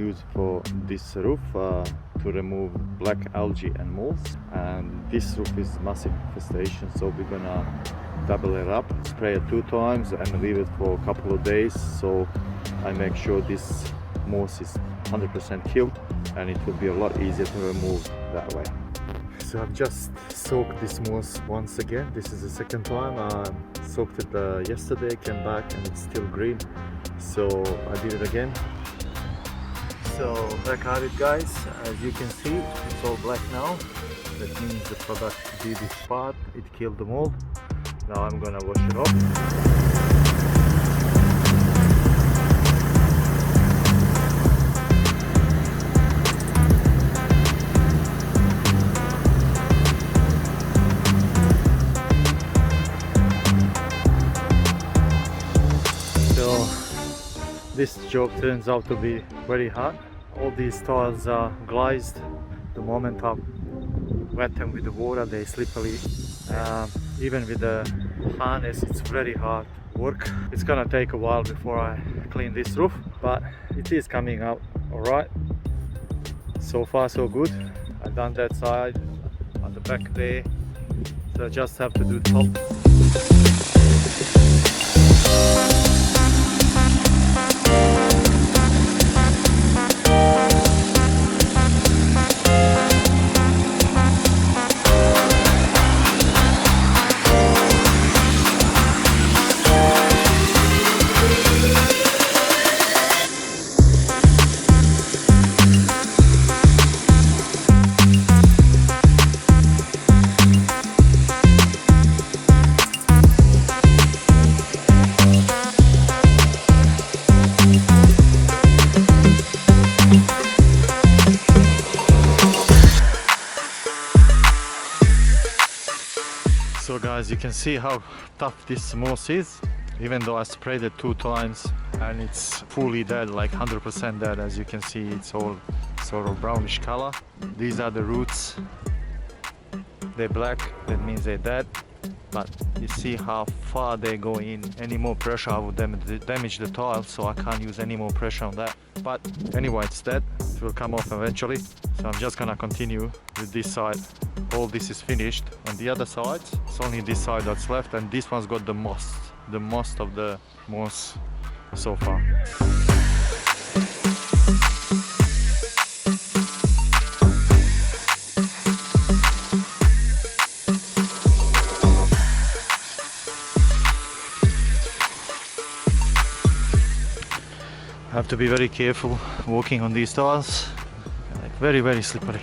used for this roof to remove black algae and moss, and this roof is massive infestation, so we're gonna double it up, spray it 2 times and leave it for a couple of days, so I make sure this moss is 100% killed, and it will be a lot easier to remove that way. So I've just soaked this moss once again. This is the second time. I soaked it yesterday, came back and it's still green, so I did it again. So back at it, guys. As you can see, it's all black now. That means the product did its part, it killed the mold. Now I'm gonna wash it off. This job turns out to be very hard. All these tiles are glazed. The moment I wet them with the water, they slippery. Even with the harness, it's very hard work. It's gonna take a while before I clean this roof, but it is coming out all right. So far so good. I've done that side, on the back there, so I just have to do top. So guys, you can see how tough this moss is, even though I sprayed it 2 times and it's fully dead, like 100% dead. As you can see, it's all sort of brownish color. These are the roots. They're black, that means they're dead. But you see how far they go in. Any more pressure I would damage the tile, so I can't use any more pressure on that. But anyway, it's dead. It will come off eventually. So I'm just gonna continue with this side. All this is finished. On the other side, it's only this side that's left, and this one's got the most of the moss so far. I have to be very careful walking on these tiles, like very slippery.